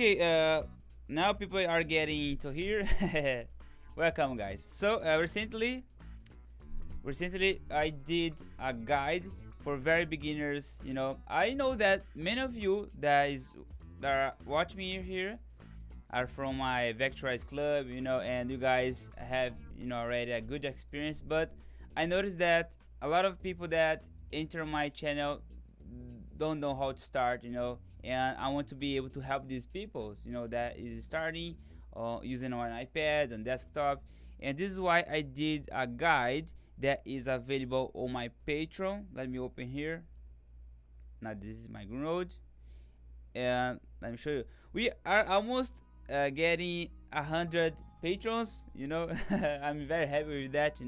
Okay, now people are getting to here. Welcome, guys. So recently I did a guide for very beginners. I know that many of you that watch me here are from my Vectorize Club. And you guys have already a good experience. But I noticed that a lot of people that enter my channel don't know how to start, and I want to be able to help these people, that is starting using on iPad and desktop. And this is why I did a guide that is available on my Patreon. Let me open here. Now this is my Node, and let me show you. We are almost getting 100 patrons. I'm very happy with that.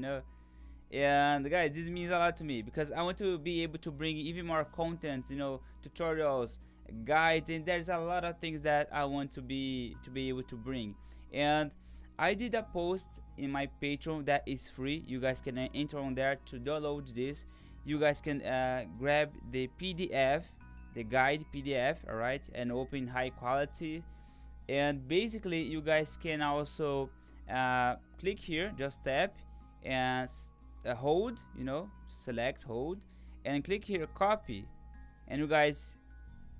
And guys, this means a lot to me because I want to be able to bring even more content, tutorials, guides, and there's a lot of things that I want to be able to bring. And I did a post in my Patreon that is free. You guys can enter on there to download this. You guys can grab the PDF, the guide PDF, all right, and open high quality. And basically you guys can also click here, just tap and hold, select, hold, and click here, copy. And you guys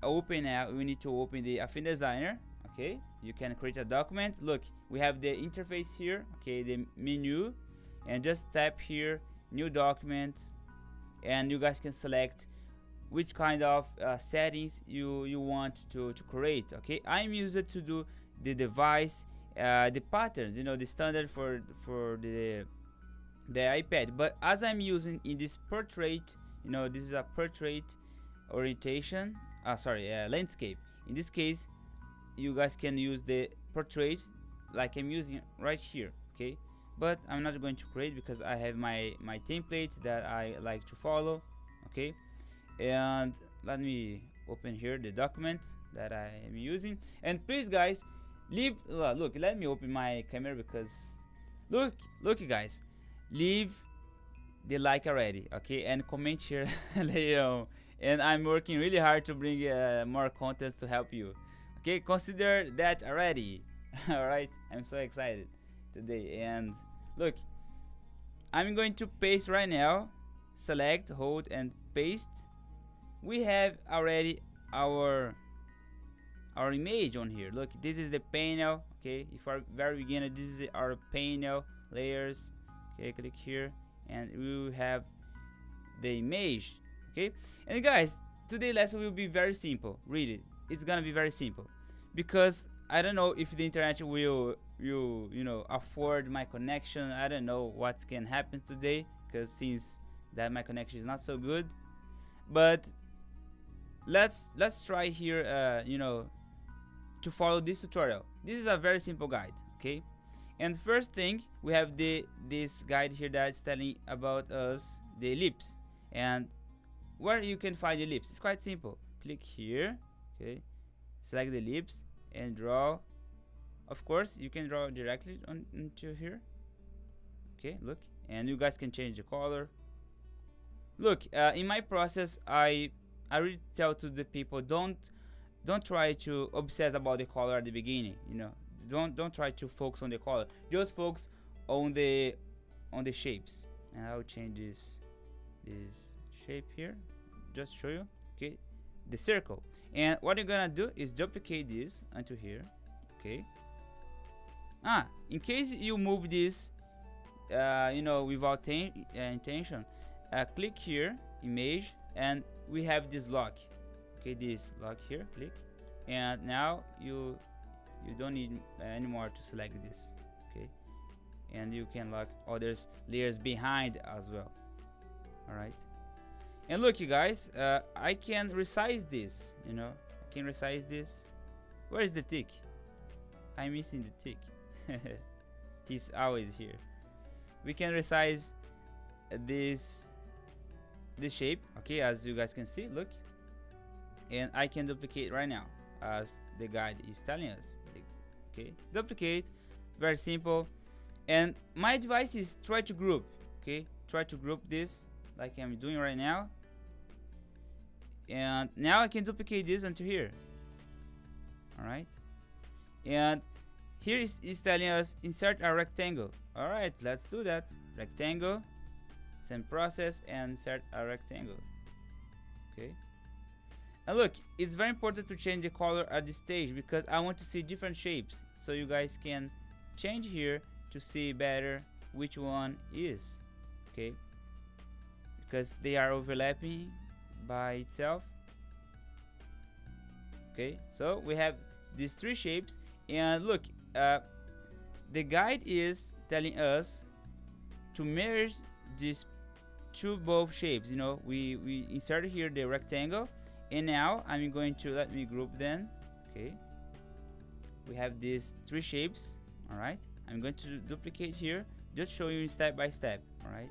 open, we need to open the Affinity Designer. Okay, you can create a document. Look, we have the interface here, okay, the menu, and just tap here, new document, and you guys can select which kind of settings you want to create. Okay, I'm used to do the device, the patterns, the standard for the iPad. But as I'm using in this portrait, this is a portrait orientation, landscape. In this case, you guys can use the portrait like I'm using right here. Okay, but I'm not going to create because I have my template that I like to follow. Okay, and let me open here the document that I am using. And please, guys, leave look, let me open my camera because look guys, leave the like already, okay, and comment here later on. And I'm working really hard to bring more content to help you. Okay, consider that already. All right, I'm so excited today. And look, I'm going to paste right now. Select, hold, and paste. We have already our image on here. Look, this is the panel. Okay, if our very beginner, this is our panel layers. Okay, click here and we will have the image. Okay, and guys, today's lesson will be very simple. Really, it's gonna be very simple because I don't know if the internet will afford my connection. I don't know what can happen today because since that my connection is not so good. But let's try here to follow this tutorial. This is a very simple guide. Okay, and first thing, we have this guide here that's telling about us the ellipse, and where you can find the ellipse. It's quite simple. Click here, okay, select the ellipse and draw. Of course, you can draw directly into here. Okay, look, and you guys can change the color. Look, in my process, I really tell to the people, don't try to obsess about the color at the beginning. Don't try to focus on the color. Just focus on the shapes. And I'll change this shape here. Just show you. Okay, the circle. And what you're gonna do is duplicate this onto here. Okay. In case you move this, without intention, click here, image, and we have this lock. Okay, this lock here. Click, and now you don't need anymore to select this. Okay, and you can lock others layers behind as well. All right, and look, you guys, I can resize this. I can resize this. Where is the tick? I'm missing the tick. He's always here. We can resize this shape. Okay, as you guys can see, look, and I can duplicate right now as the guide is telling us. Okay, duplicate, very simple. And my advice is try to group. Okay, try to group this like I'm doing right now. And now I can duplicate this onto here. All right, And here is telling us insert a rectangle. All right, let's do that. Rectangle, same process, and insert a rectangle. Okay. And look, it's very important to change the color at this stage because I want to see different shapes, so you guys can change here to see better which one is. Okay, because they are overlapping by itself. Okay, so we have these three shapes, and look, the guide is telling us to merge these two both shapes. You know, we inserted here the rectangle, and now I'm going to let me group them. Okay, we have these three shapes. All right, I'm going to duplicate here, just show you step by step. All right,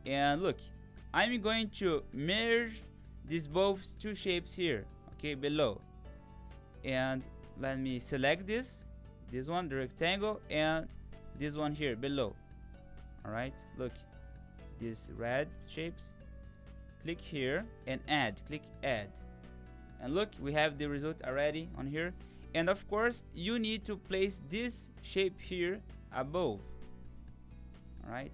and look, I'm going to merge these both two shapes here, okay, below. And let me select this one, the rectangle, and this one here below. All right, look, these red shapes. Click here and add, click add, and look, we have the result already on here. And of course you need to place this shape here above. All right,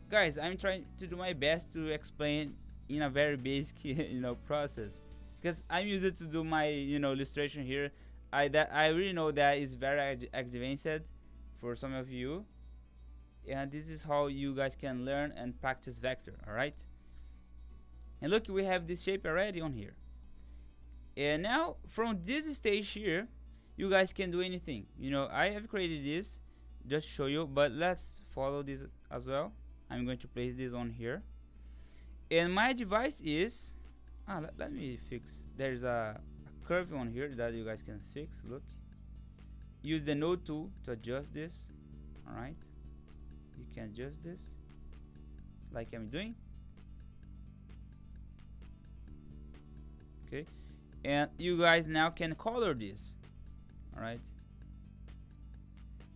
guys, I'm trying to do my best to explain in a very basic process, because I'm used to do my illustration here. I really know that is very advanced for some of you, and this is how you guys can learn and practice vector. All right, and look, we have this shape already on here. And now from this stage here, you guys can do anything. I have created this just to show you, but let's follow this as well. I'm going to place this on here, and my device is let me fix. There's a curve on here that you guys can fix. Look, use the node tool to adjust this. All right, you can adjust this like I'm doing. Okay, and you guys now can color this. All right,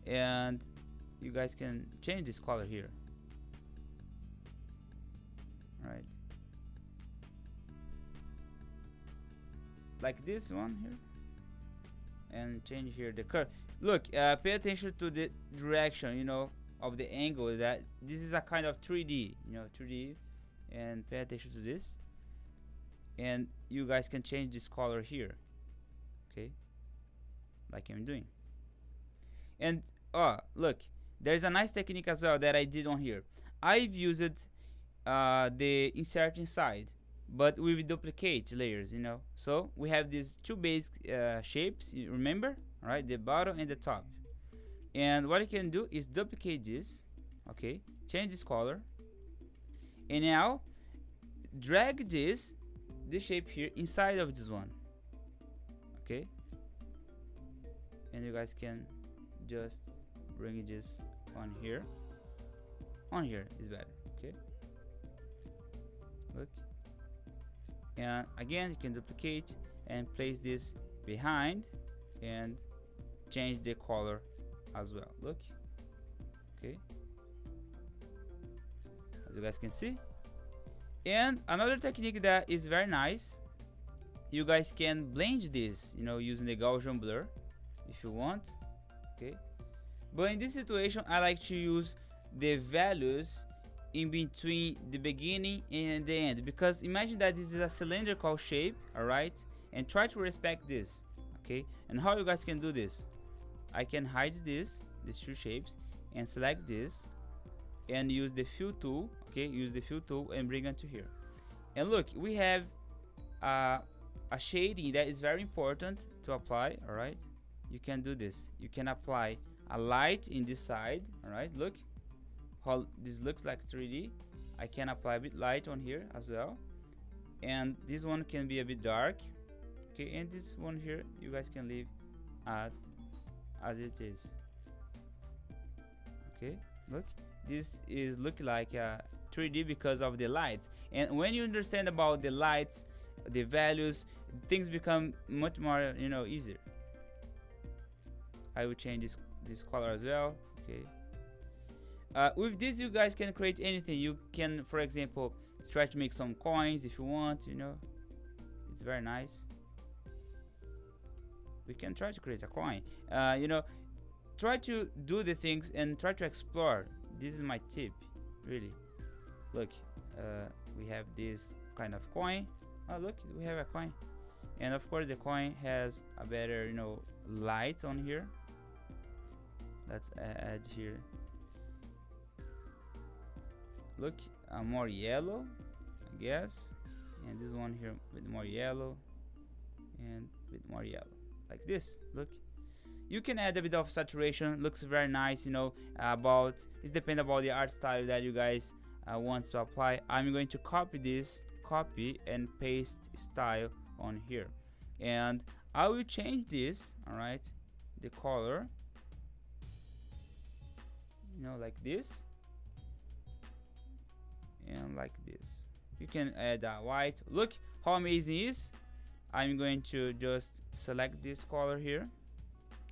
and you guys can change this color here. All right, like this one here, and change here the curve. Look, pay attention to the direction of the angle. That this is a kind of 3D, 3D, and pay attention to this. And you guys can change this color here, okay, like I'm doing. And look, there's a nice technique as well that I did on here. I've used the insert inside, but with duplicate layers, so we have these two basic shapes, you remember, right? The bottom and the top. And what you can do is duplicate this, okay, change this color, and now drag this shape here inside of this one, okay, and you guys can just bring this on here. On here is better, okay. Look, and again you can duplicate and place this behind and change the color as well. Look, okay, as you guys can see. And another technique that is very nice, you guys can blend this using the Gaussian blur if you want, okay, but in this situation I like to use the values in between the beginning and the end, because imagine that this is a cylindrical shape, all right, and try to respect this, okay. And how you guys can do this, I can hide these two shapes and select this and use the fill tool, okay, use the fill tool and bring it to here. And look, we have a shading that is very important to apply. All right, you can do this. You can apply a light in this side. All right, look how this looks like 3D. I can apply a bit light on here as well, and this one can be a bit dark, okay, and this one here you guys can leave as it is, okay. Look, this is looking like 3D because of the lights. And when you understand about the lights, the values, things become much more easier. I will change this color as well, okay. With this you guys can create anything. You can, for example, try to make some coins if you want, it's very nice. we can try to create a coin. You know, try to do the things and try to explore. This is my tip, really. Look, we have this kind of coin. Oh, look, we have a coin. And of course the coin has a better, you know, light on here. Let's add here. Look, more yellow, I guess. And this one here with more yellow and with more yellow, like this. Look, you can add a bit of saturation. Looks very nice, you know. It depends about the art style that you guys want to apply. I'm going to copy this, copy and paste style on here, and I will change this, all right, the color, you know, like this and like this. You can add a white. Look how amazing it is. I'm going to just select this color here,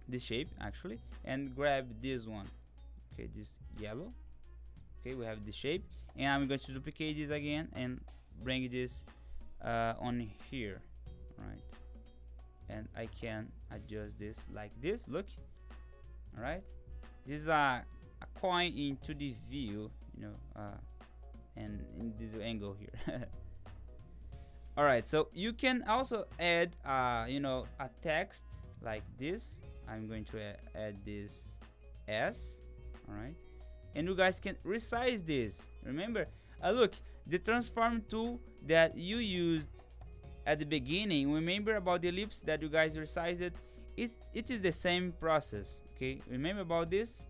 this shape actually, and grab this one. Okay, this yellow. Okay, we have the shape, and I'm going to duplicate this again and bring this on here, right? And I can adjust this like this. Look, all right. This is a coin into the view, you know, and in this angle here. All right, so you can also add, you know, a text like this. I'm going to add this S, all right, and you guys can resize this. Remember, look, the transform tool that you used at the beginning, remember about the ellipse that you guys resized it. It is the same process. Okay, remember about this.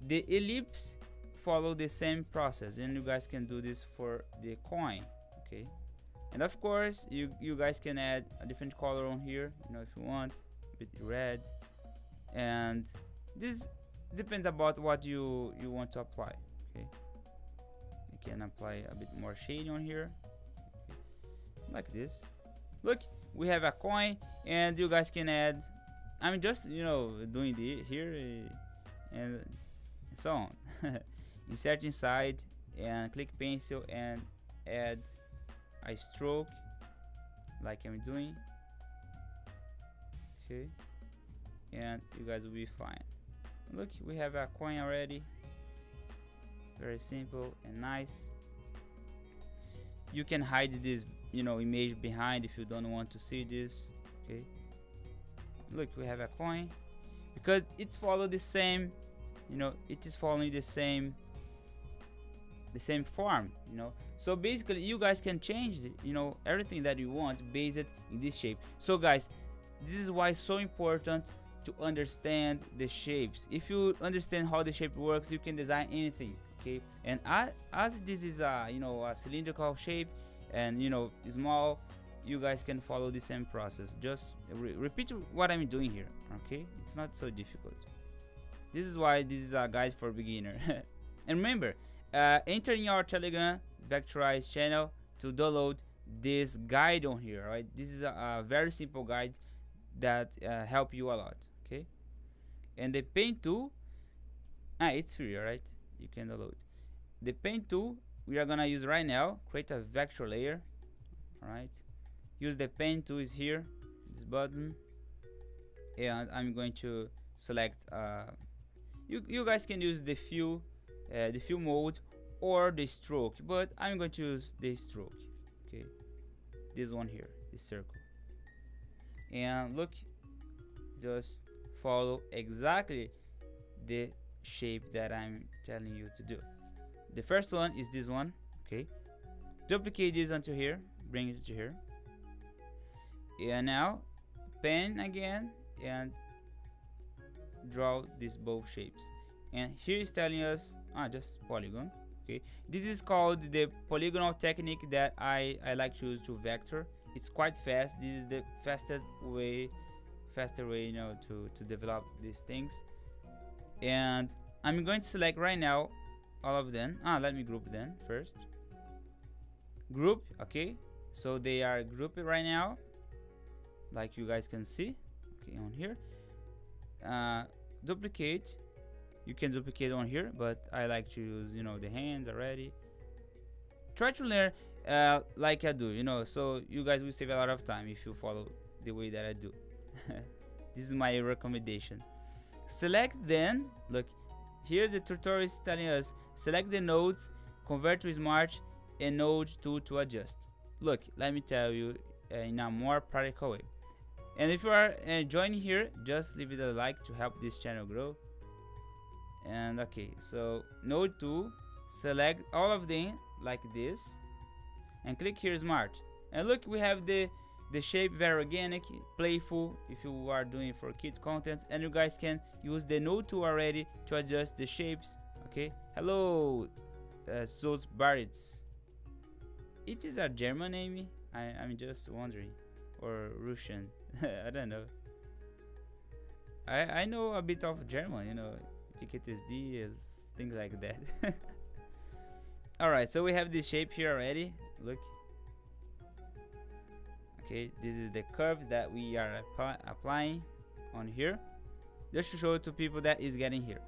The ellipse follow the same process, and you guys can do this for the coin. Okay, and of course you guys can add a different color on here, you know, if you want, a bit red, and this depends about what you want to apply. Okay, you can apply a bit more shade on here, okay, like this. Look, we have a coin, and you guys can add. I'm just, you know, doing the here and so on. Insert inside and click pencil and add a stroke like I'm doing. Okay, and you guys will be fine. Look, we have a coin already. Very simple and nice. You can hide this, you know, image behind if you don't want to see this. Okay, look, we have a coin because it's follow the same, you know, it is following the same form, you know. So basically you guys can change it, you know, everything that you want based in this shape. So guys, this is why it's so important to understand the shapes. If you understand how the shape works, you can design anything. Okay, and as this is a, you know, a cylindrical shape and, you know, small, you guys can follow the same process. Just repeat what I'm doing here. Okay, it's not so difficult. This is why this is a guide for beginner. And remember, enter in our Telegram Vectorize channel to download this guide on here. Right, this is a very simple guide that help you a lot. Okay, and the paint tool, it's free. Right, you can download the paint tool we are gonna use right now. Create a vector layer. All right, use the paint tool is here, this button, and I'm going to select. You guys can use the fill mode or the stroke, but I'm going to use the stroke. Okay, this one here, this circle, and look, just follow exactly the shape that I'm telling you to do. The first one is this one. Okay, duplicate this onto here, bring it to here, and now pen again and draw these both shapes. And here is telling us just polygon. Okay, this is called the polygonal technique that I like to use to vector. It's quite fast. This is the faster way, you know, to develop these things. And I'm going to select right now all of them. Let me group them first. Group. Okay, so they are grouped right now, like you guys can see. Okay, on here. Duplicate. You can duplicate on here, but I like to use, you know, the hands already. Try to learn like I do, you know, so you guys will save a lot of time if you follow the way that I do. This is my recommendation. Select then, look, here the tutorial is telling us, select the nodes, convert to smart, and node 2 to adjust. Look, let me tell you in a more practical way. And if you are joining here, just leave it a like to help this channel grow. And okay, so node 2, select all of them like this, and click here smart. And look, we have the shape very organic, playful if you are doing for kids content, and you guys can use the node 2 already to adjust the shapes. Okay, hello Sos Barits. It is a German name, I'm just wondering, or Russian. I don't know. I know a bit of German, you know, PKTSD is things like that. Alright, so we have this shape here already. Look. Okay, this is the curve that we are applying on here. Just to show to people that is getting here.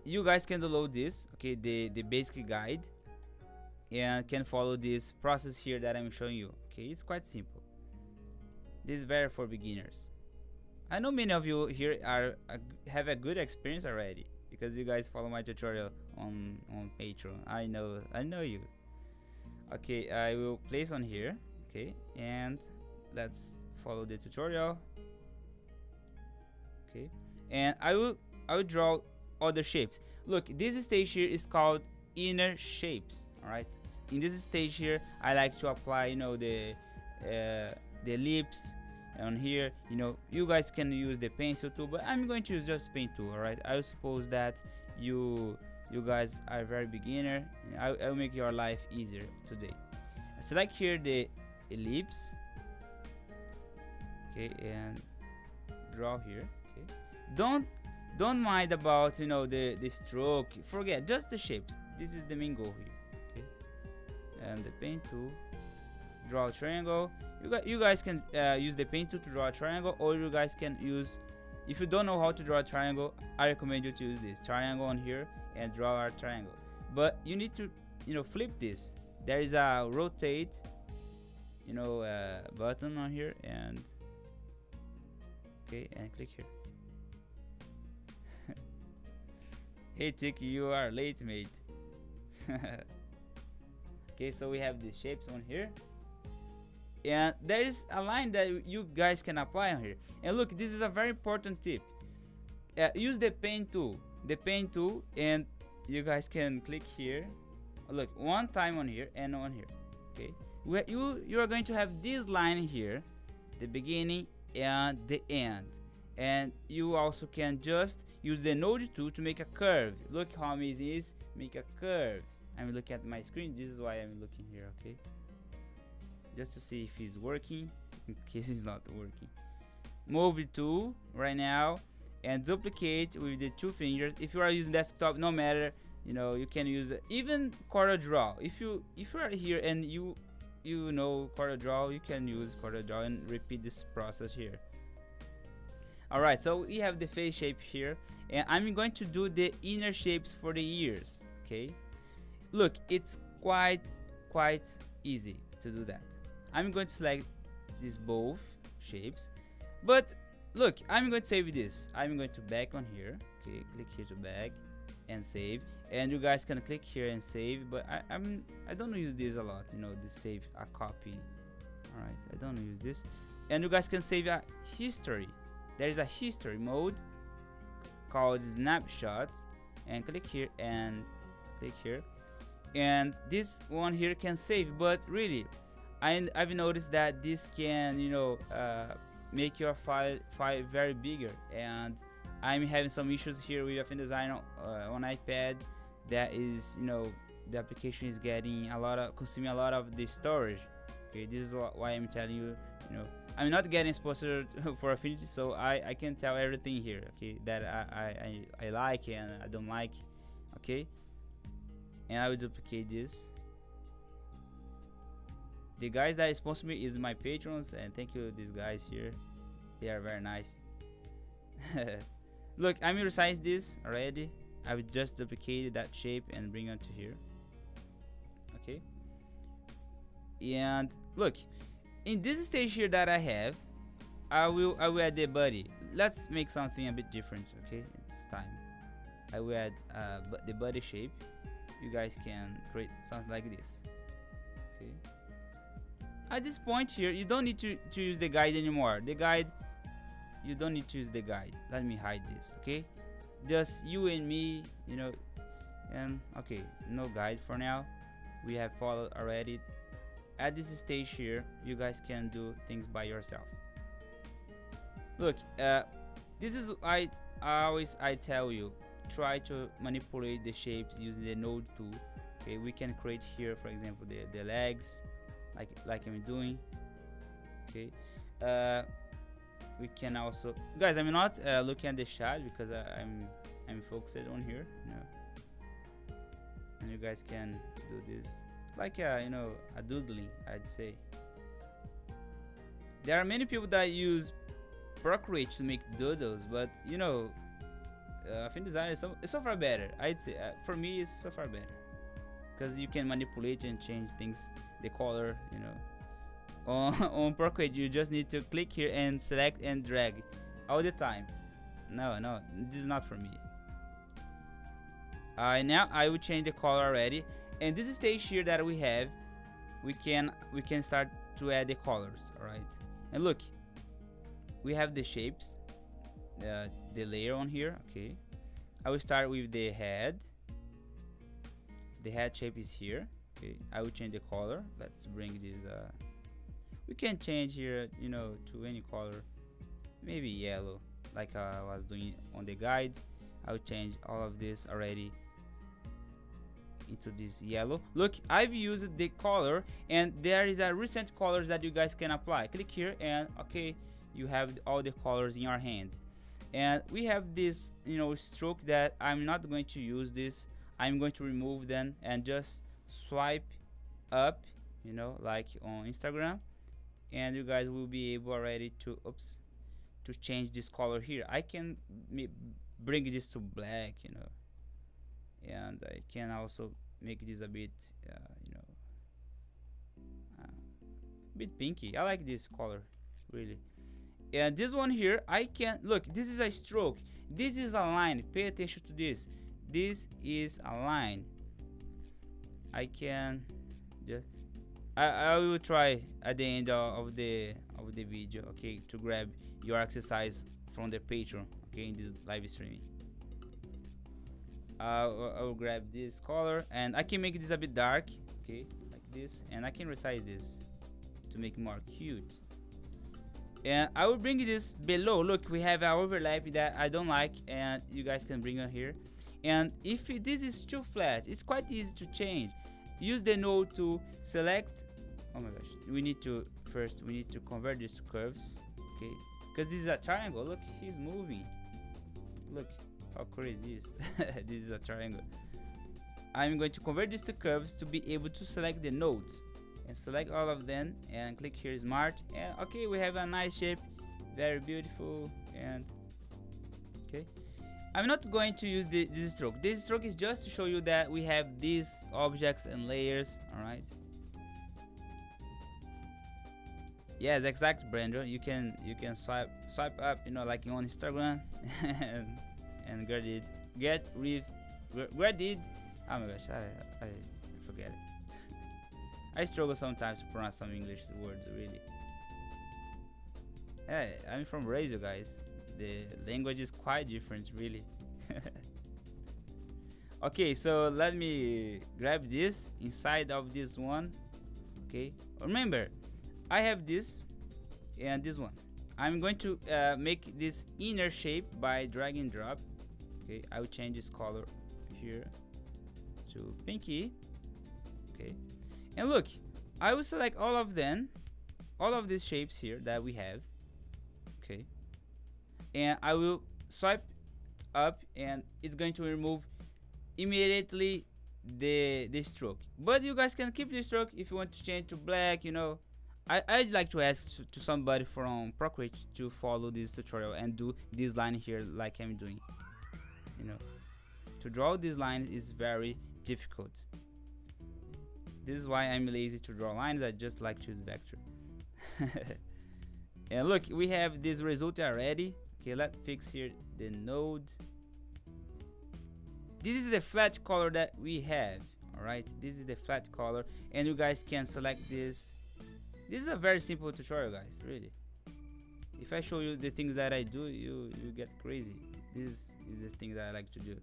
You guys can download this, okay, the basic guide, and can follow this process here that I'm showing you. Okay, it's quite simple. This is very for beginners. I know many of you here have a good experience already because you guys follow my tutorial on Patreon. I know you. Okay, I will place on here. Okay, and let's follow the tutorial. Okay, and I will draw other shapes. Look, this stage here is called inner shapes. All right, in this stage here, I like to apply, you know, the lips on here. You know, you guys can use the pencil tool, but I'm going to use just pen tool. All right, I suppose that you guys are very beginner. I'll make your life easier today. Select here the ellipse. Okay, and draw here. Okay, don't mind about, you know, the stroke. Forget, just the shapes. This is the main goal here. Okay, and the pen tool, draw a triangle. You guys can use the pen tool to draw a triangle, or you guys can use, if you don't know how to draw a triangle, I recommend you to use this triangle on here and draw a triangle. But you need to, you know, flip this. There is a rotate, you know, button on here, and okay, and click here. Hey Tiki, you are late, mate. Okay, so we have the shapes on here, and there is a line that you guys can apply on here. And look, this is a very important tip. Use the pen tool, and you guys can click here. Look, one time on here and on here. Okay, where you are going to have this line here, the beginning and the end, and you also can just use the node tool to make a curve. Look how amazing it is. Make a curve. I'm looking at my screen. This is why I'm looking here. Okay, just to see if it's working, in case it's not working. Move the tool right now and duplicate with the 2 fingers. If you are using desktop, no matter, you know, you can use even CorelDRAW. If you are here and you know CorelDRAW, you can use CorelDRAW and repeat this process here. Alright, so we have the face shape here, and I'm going to do the inner shapes for the ears. Okay, look, it's quite easy to do that. I'm going to select these both shapes, but look, I'm going to save this. I'm going to back on here. Okay, click here to back and save, and you guys can click here and save, but I don't use this a lot, you know, this save a copy. All right, I don't use this, and you guys can save a history. There is a history mode called snapshot, and click here and click here, and this one here can save. But really, I've noticed that this can, you know, make your file very bigger, and I'm having some issues here with InDesign on iPad. That is, you know, the application is getting consuming a lot of the storage. Okay, this is why I'm telling you, you know, I'm not getting sponsored for Affinity, so I can tell everything here. Okay, that I like and I don't like. Okay, and I will duplicate this. The guys that sponsor me is my patrons, and thank you these guys here. They are very nice. Look, I'm gonna resize this already. I will just duplicate that shape and bring it to here. Okay, and look, in this stage here that I have, I will add the body. Let's make something a bit different, okay? This time I will add the body shape. You guys can create something like this, okay? At this point here, you don't need to use the guide anymore. The guide, you don't need to use the guide. Let me hide this, okay? Just you and me, you know. And okay, no guide for now. We have followed already. At this stage here, you guys can do things by yourself. Look, this is I tell you, try to manipulate the shapes using the node tool. Okay, we can create here, for example, the legs, like I'm doing. Okay, we can also, guys, I'm not looking at the shot because I'm focused on here, you know. And you guys can do this like you know, a doodling, I'd say. There are many people that use Procreate to make doodles, but you know, Affinity Design is so far better. I'd say for me it's so far better because you can manipulate and change things, the color, you know. On Procreate you just need to click here and select and drag all the time. No, this is not for me. Now I will change the color already, and this stage here that we have, we can start to add the colors. All right, and look, we have the shapes, the layer on here. Okay, I will start with the head. The head shape is here. Okay, I will change the color. Let's bring this we can change here, you know, to any color, maybe yellow, like I was doing on the guide. I will change all of this already into this yellow. Look, I've used the color, and there is a recent colors that you guys can apply. Click here, and okay, you have all the colors in your hand. And we have this, you know, stroke that I'm not going to use this. I'm going to remove them and just swipe up, you know, like on Instagram, and you guys will be able already to to change this color here. I can bring this to black, you know, and I can also make this a bit you know, a bit pinky. I like this color really. And this one here, I can look, this is a stroke, this is a line. Pay attention to this. This is a line. I can just I will try at the end of the video, okay, to grab your exercise from the Patreon, okay, in this live streaming. I will grab this color, and I can make this a bit dark, okay, like this, and I can resize this to make it more cute. And I will bring this below. Look, we have an overlap that I don't like, and you guys can bring it here. And if this is too flat, it's quite easy to change. Use the node to select. Oh my gosh, we need to convert this to curves, okay, because this is a triangle. Look, he's moving. Look how crazy is this is a triangle. I'm going to convert this to curves to be able to select the nodes and select all of them, and click here smart, and okay, we have a nice shape, very beautiful. And okay, I'm not going to use this stroke. This stroke is just to show you that we have these objects and layers. All right. Yes, exactly, Brandon. You can swipe up, you know, like on Instagram, and get rid. Oh my gosh, I forget it. I struggle sometimes to pronounce some English words, really. Hey, I'm from Brazil, guys. The language is quite different, really. Okay, so let me grab this inside of this one. Okay, remember, I have this and this one. I'm going to make this inner shape by drag and drop. Okay, I will change this color here to pinky. Okay, and look, I will select all of them, all of these shapes here that we have. Okay, and I will swipe up, and it's going to remove immediately the stroke. But you guys can keep the stroke if you want to change to black, you know. I'd like to ask to somebody from Procreate to follow this tutorial and do this line here like I'm doing. You know, to draw this line is very difficult. This is why I'm lazy to draw lines. I just like to use vector. And look, we have this result already. Okay, let's fix here the node. This is the flat color that we have. All right, this is the flat color, and you guys can select this. This is a very simple tutorial, guys, really. If I show you the things that I do, you get crazy. This is the thing that I like to do.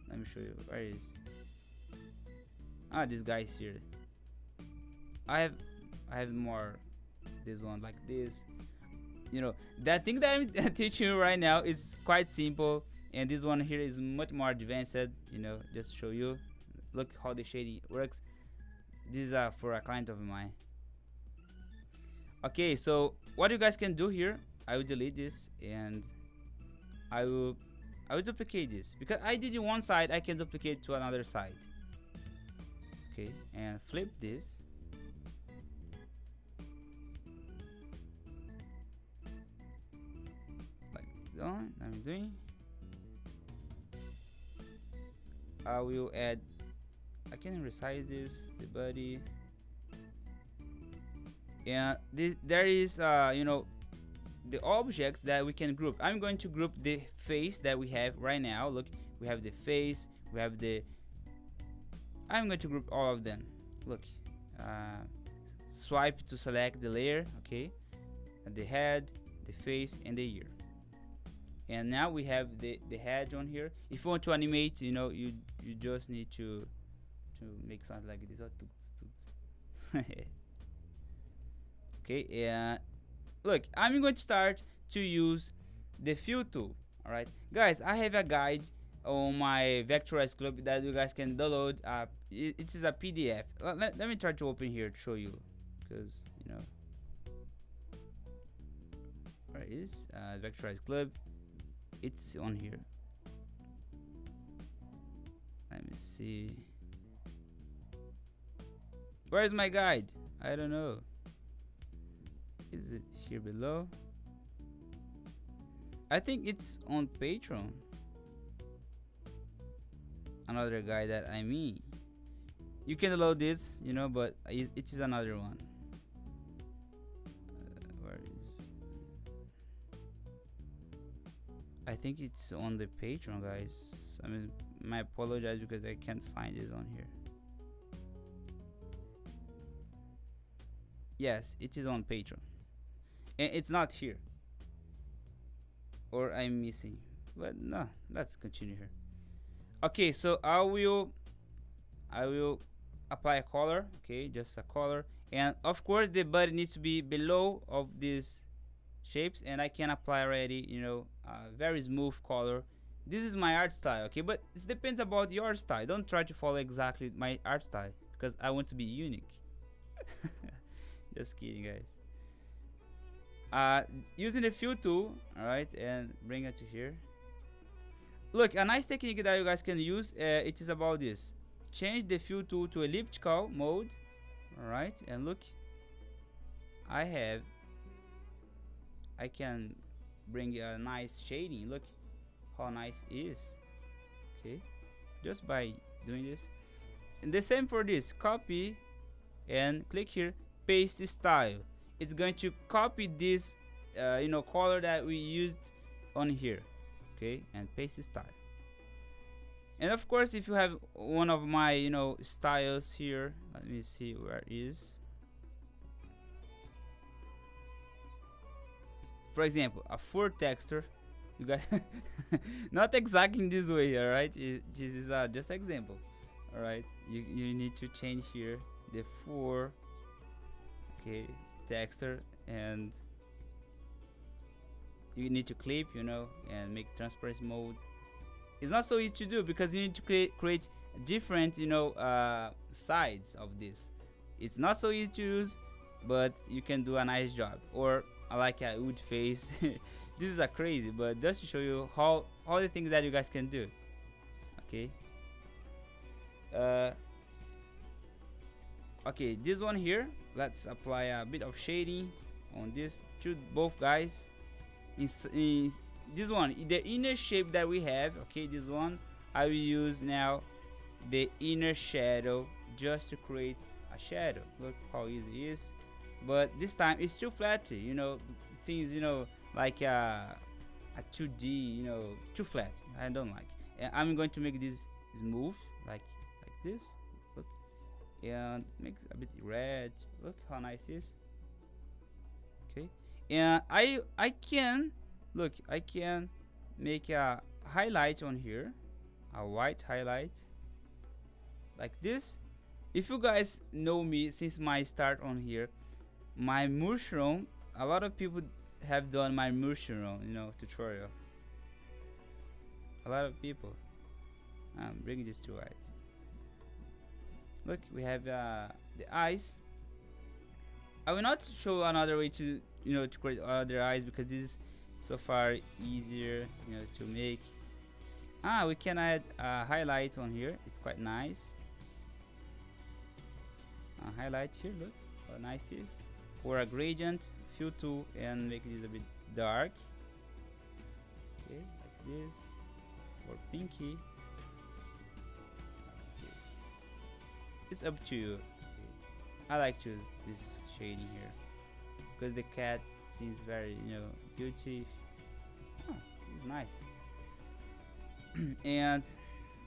Let me show you. Where is this guy's here. I have more. This one like this. You know, that thing that I'm teaching you right now is quite simple, and this one here is much more advanced. You know, just to show you. Look how the shading works. This is for a client of mine. Okay, so what you guys can do here, I will delete this and I will duplicate this, because I did it one side, I can duplicate to another side. Okay, and flip this. Like that, I'm doing. I will add, I can resize this, the body. And this, there is you know, the objects that we can group. I'm going to group the face that we have right now. Look, we have the face, we have the, I'm going to group all of them. Look, swipe to select the layer. Okay, the head, the face, and the ear. And now we have the head on here. If you want to animate, you know, you just need to make something like this. Okay, and look, I'm going to start to use the fill tool. All right, guys, I have a guide on my Vectorize Club that you guys can download. It is a PDF. Let me try to open here to show you, because you know, where is Vectorize Club? It's on here. Let me see. Where is my guide? I don't know. Is it here below? I think it's on Patreon. Another guy that I mean. You can download this, you know, but it is another one. Where is? I think it's on the Patreon, guys. I mean, I apologize because I can't find this on here. Yes, it is on Patreon. And it's not here, or I'm missing, but no, let's continue here. Okay, so I will apply a color. Okay, just a color, and of course the body needs to be below of these shapes, and I can apply already, you know, a very smooth color. This is my art style. Okay, but it depends about your style. Don't try to follow exactly my art style, because I want to be unique. Just kidding, guys. Using the fill tool, all right, and bring it to here. Look, a nice technique that you guys can use, it is about this. Change the fill tool to elliptical mode, all right, and look, I can bring a nice shading. Look how nice it is. Okay, just by doing this. And the same for this. Copy and click here, paste style. It's going to copy this you know, color that we used on here. Okay, and paste style. And of course, if you have one of my, you know, styles here, let me see where it is. For example, a fur texture, you guys, not exactly in this way, all right? This is just example, all right? You need to change here the fur, okay, texture, and you need to clip, you know, and make transparency mode. It's not so easy to do, because you need to create different, you know, sides of this. It's not so easy to use, but you can do a nice job. Or I like a wood face. This is a crazy, but just to show you how all the things that you guys can do. Okay. Okay, this one here, let's apply a bit of shading on this to both guys. In this one, the inner shape that we have, okay, this one, I will use now the inner shadow just to create a shadow. Look how easy it is, but this time it's too flat, you know, things, like a 2D, too flat. I don't like. And I'm going to make this smooth, like this. Look, and make a bit red. Look how nice it is. Okay, and I can look. I can make a highlight on here, a white highlight, like this. If you guys know me since my start on here, my mushroom, a lot of people have done my mushroom, tutorial. A lot of people. I'm bringing this to white. Look, we have the eyes. I will not show another way to to create other eyes because this is so far easier to make. We can add highlights on here. It's quite nice. Highlight here. Look how nice it is. Or a gradient, fill tool, and make this a bit dark. Okay, like this. Or pinky. Okay. It's up to you. Okay. I like to use this shading here because the cat seems very, beauty. It's nice. And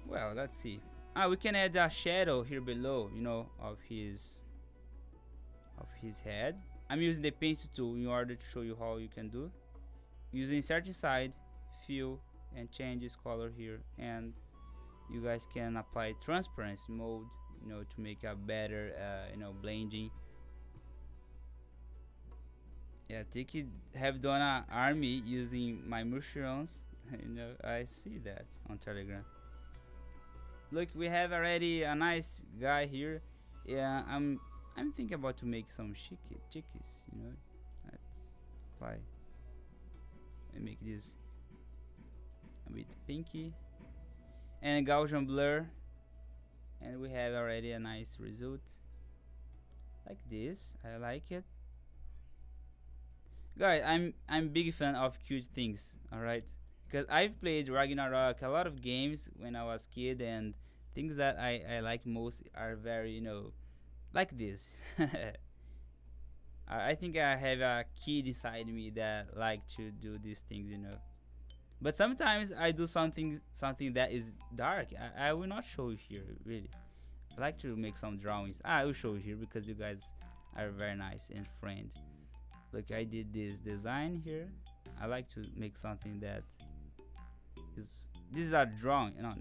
well, let's see. We can add a shadow here below, of his head. I'm using the pencil tool in order to show you how you can do. Using insert inside, fill, and change this color here, and you guys can apply transparency mode, to make a better, blending. Yeah, Tiki have done an army using my mushrooms. I see that on Telegram. Look, we have already a nice guy here. Yeah, I'm thinking about to make some chickies. Let's apply and make this a bit pinky and Gaussian blur, and we have already a nice result like this. I like it. Guys, I'm big fan of cute things, alright? Because I've played Ragnarok, a lot of games when I was kid, and things that I like most are very, like this. I think I have a kid inside me that like to do these things, But sometimes I do something that is dark. I will not show you here, really. I like to make some drawings. I will show you here because you guys are very nice and friend. Look, I did this design here. I like to make something that is. These are drawing. No,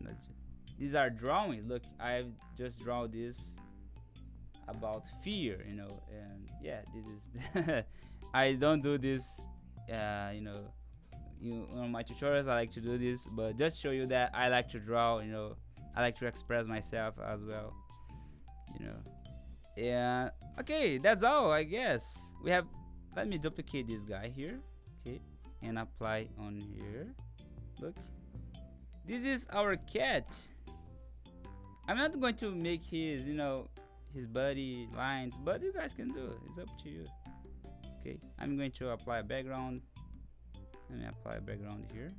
these are drawings. Look, I've just drawn this about fear, and yeah, this is. I don't do this, on my tutorials. I like to do this, but just show you that I like to draw. I like to express myself as well. Yeah. Okay, that's all. I guess we have. Let me duplicate this guy here, okay, and apply on here. Look, this is our cat. I'm not going to make his, his body lines, but you guys can do it. It's up to you. Okay, I'm going to apply a background. Let me apply a background here.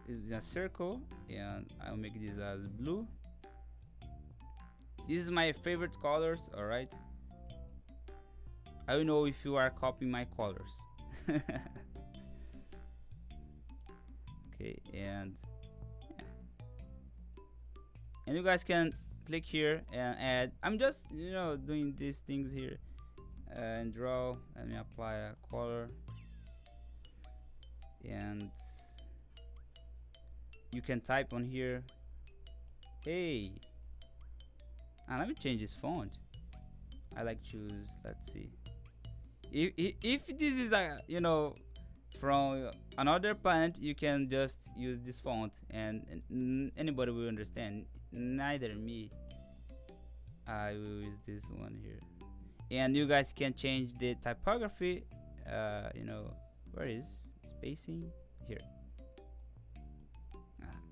It's a circle, and I'll make this as blue. This is my favorite colors. All right. I don't know if you are copying my colors. Okay, and yeah. And you guys can click here and add. I'm just doing these things here and draw. Let me apply a color, and you can type on here. Hey, let me change this font. I like choose. Let's see. If this is a from another planet, you can just use this font and anybody will understand. Neither me. I will use this one here, and you guys can change the typography. Where is spacing here?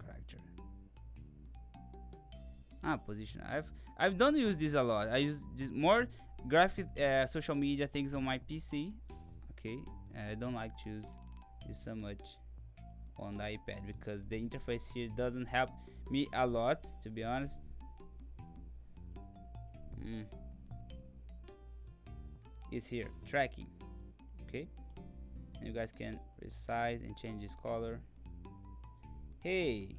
Character. Position. I don't use this a lot. I use this more graphic social media things on my PC. Okay, I don't like to use this so much on the iPad because the interface here doesn't help me a lot, to be honest. It's here, tracking. Okay, and you guys can resize and change this color. Hey,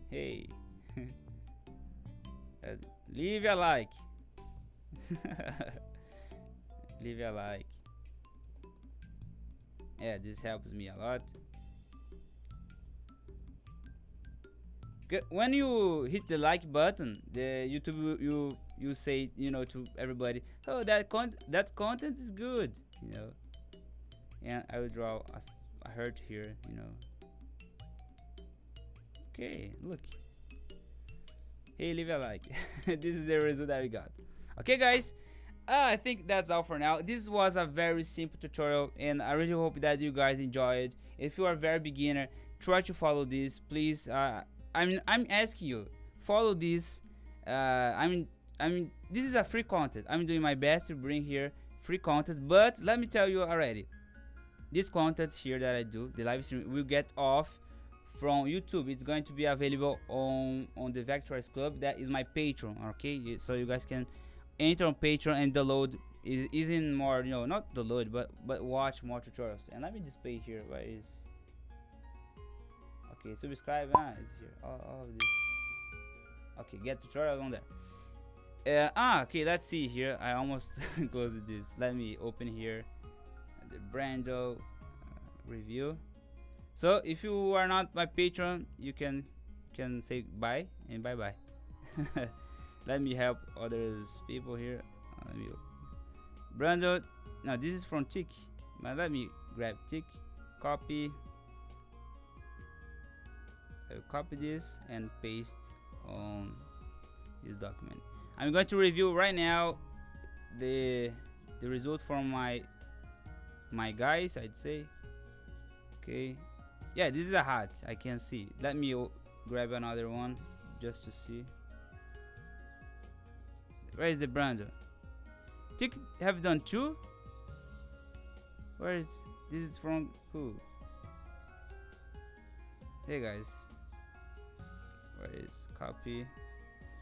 hey. uh, Leave a like. Leave a like. Yeah, this helps me a lot. When you hit the like button, the YouTube you say, you know, to everybody, oh, that content is good, you know. And I will draw a heart here, you know. Okay, look. Hey, leave a like. This is the result that we got. Okay, guys. I think that's all for now. This was a very simple tutorial, and I really hope that you guys enjoy it. If you are a very beginner, try to follow this, please. I'm asking you, follow this. I mean, this is a free content. I'm doing my best to bring here free content, but let me tell you already, this content here that I do, the live stream, will get off from YouTube. It's going to be available on the Vectorize Club. That is my Patreon. Okay, so you guys can enter on Patreon and download even more, you know, not download, but watch more tutorials. And let me display here where is. Okay, subscribe. It's here. All of this. Okay, get tutorial on there. Okay, let's see here. I almost closed this. Let me open here the Brando review. So if you are not my patron, you can say bye and bye bye. Let me help others people here. Let me Brando. Now this is from Tick. But let me grab Tick, copy. I will copy this and paste on this document. I'm going to review right now the result from my guys, I'd say. Okay, yeah, this is a hat. I can see. Let me grab another one just to see. Where is the Brando? Tick have done two. Where is this? Is from who? Hey guys, where is copy?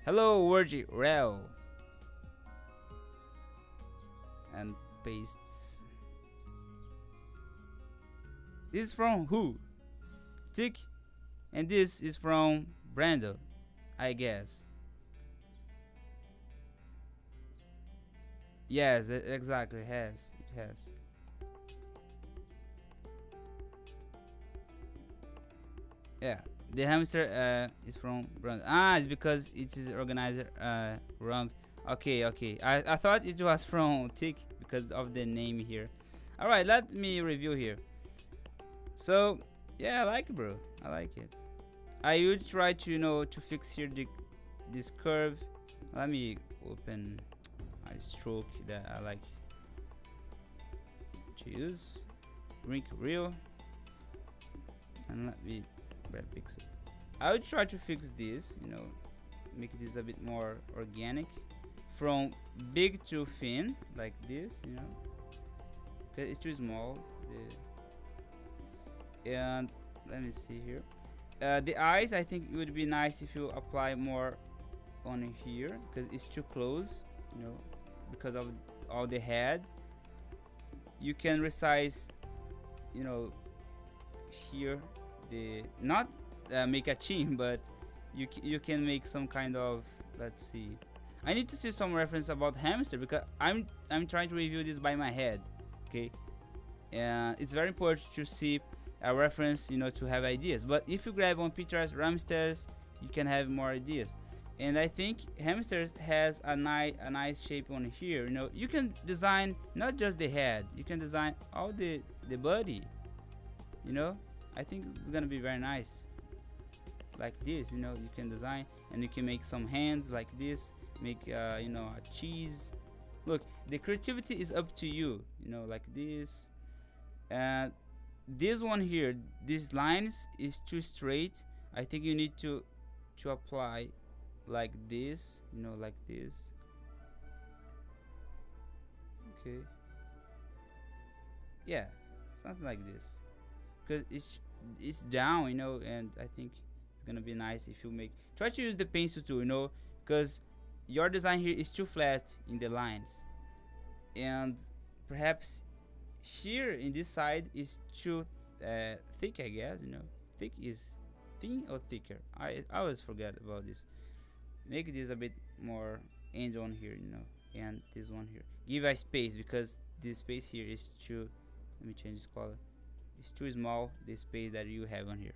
Hello, Worgy Rel, and pastes. This is from who? Tick, and this is from Brando, I guess. Yes, exactly. It has. Yeah, the hamster is from Brando. It's because it is organizer wrong. Okay. I thought it was from Tick because of the name here. All right, let me review here. So yeah, I like it, bro. I like it. I would try to, you know, to fix here this curve. Let me open a stroke that I like to use. Rink Real, and let me grab pixel. I would try to fix this, you know, make this a bit more organic, from big to thin, like this, you know, because it's too small. And let me see here. The eyes, I think it would be nice if you apply more on here, because it's too close, you know, because of all the head. You can resize, you know, here, the not make a chin, but you can make some kind of, let's see. I need to see some reference about hamster, because I'm trying to review this by my head. Okay, and it's very important to see a reference, you know, to have ideas. But if you grab on pictures hamsters, you can have more ideas. And I think hamsters has a nice shape on here. You know, you can design not just the head, you can design all the body, you know. I think it's gonna be very nice like this, you know. You can design, and you can make some hands like this, make you know, a cheese. Look, the creativity is up to you, you know, like this. And this one here, these lines is too straight. I think you need to apply like this, you know, like this. Okay, yeah, something like this, because it's down, you know. And I think it's gonna be nice if you try to use the pencil tool, you know, because your design here is too flat in the lines. And perhaps here in this side is too thick, I guess. Thick is thin or thicker. I always forget about this. Make this a bit more end on here, and this one here. Give a space because this space here is too. Let me change this color. It's too small. The space that you have on here.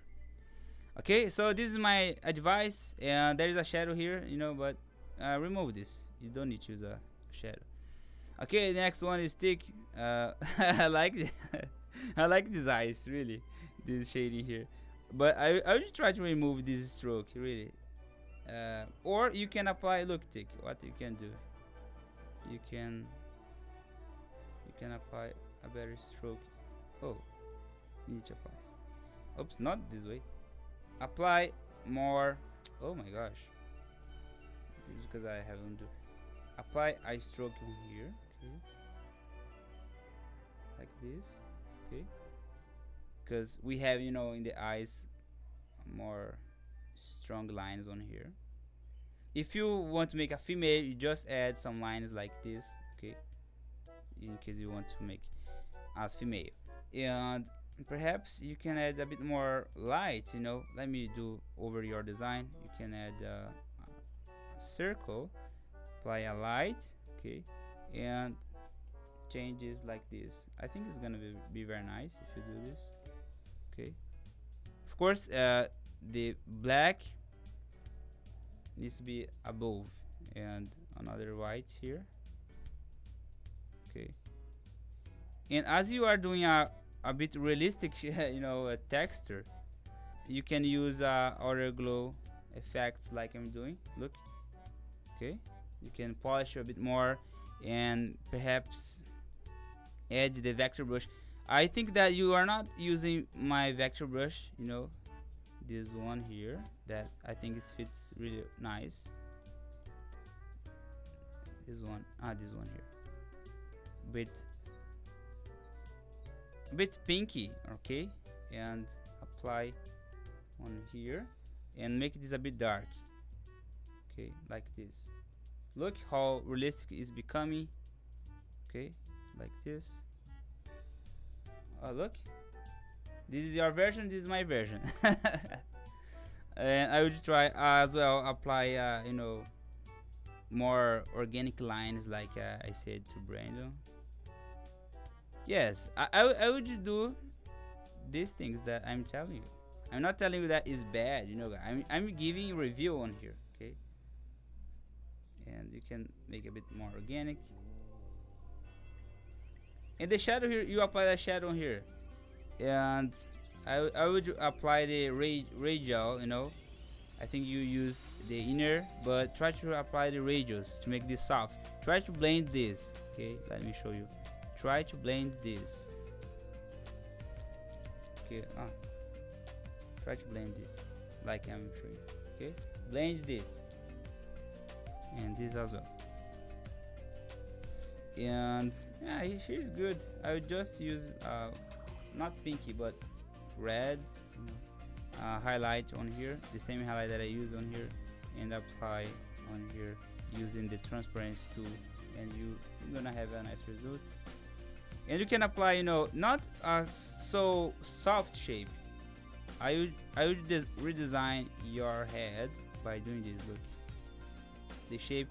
Okay, so this is my advice, and there is a shadow here, but remove this. You don't need to use a shadow. Okay, the next one is thick. I like I like this eyes, really, this shading here, but I will try to remove this stroke, really. Or you can apply, look, thick. What you can do, you can apply a better stroke. Oh, you need to apply. Oops, not this way. Apply more. Oh my gosh, this is because I haven't do. Apply a stroke on here. Okay, like this. Okay, because we have, in the eyes more strong lines on here. If you want to make a female, you just add some lines like this. Okay, in case you want to make as female. And perhaps you can add a bit more light. Let me do over your design. You can add a circle, apply a light. Okay, and changes like this. I think it's gonna be very nice if you do this. Okay, of course, the black needs to be above and another white here. Okay, and as you are doing a bit realistic texture, you can use outer glow effects like I'm doing. Look. Okay, you can polish a bit more and perhaps add the vector brush. I think that you are not using my vector brush, this one here, that I think it fits really nice. This one here, bit pinky. Okay, and apply on here and make this a bit dark. Okay, like this. Look how realistic it's becoming. Okay, like this. Oh, look, this is your version, this is my version. And I would try as well apply more organic lines, like I said to Brandon. Yes, I would do these things that I'm telling you. I'm not telling you that is bad, I'm giving a review on here. Okay, and you can make a bit more organic. And the shadow here, you apply the shadow here, and I would apply the radial. I think you used the inner, but try to apply the radius to make this soft. Try to blend this. Okay, let me show you. Try to blend this. Okay, try to blend this like I'm showing. Okay, blend this and this as well. And yeah, she's good. I would just use not pinky but red highlight on here, the same highlight that I use on here, and apply on here using the transparency tool, and you're gonna have a nice result. And you can apply, not a so soft shape. I would redesign your head by doing this. Look, the shape,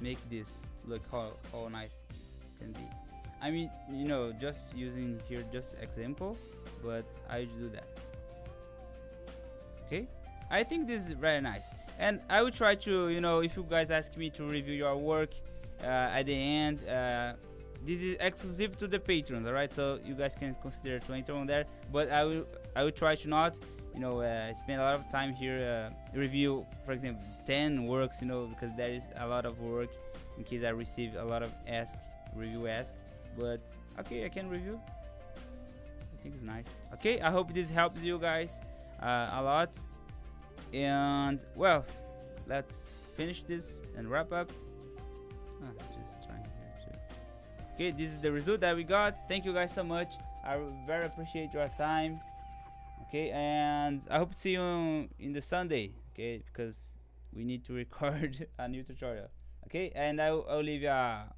make this look how nice it can be. I mean, just using here just example, but I would do that. Okay, I think this is very nice, and I will try to, if you guys ask me to review your work at the end, this is exclusive to the patrons, all right? So you guys can consider to enter on there, but I will try to not, spend a lot of time here review, for example, 10 works, because there is a lot of work in case I receive a lot of review ask. But okay, I can review. I think it's nice. Okay, I hope this helps you guys a lot. And well, let's finish this and wrap up. Just trying here too. Okay, this is the result that we got. Thank you guys so much. I very appreciate your time. Okay, and I hope to see you in the Sunday. Okay, because we need to record a new tutorial. Okay, and I'll leave you a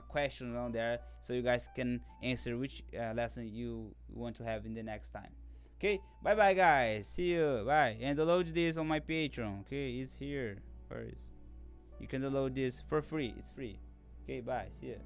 questions on there, so you guys can answer which lesson you want to have in the next time. Okay, bye bye guys, see you, bye. And download this on my Patreon. Okay, it's here. Where is, you can download this for free, it's free. Okay, bye, see you.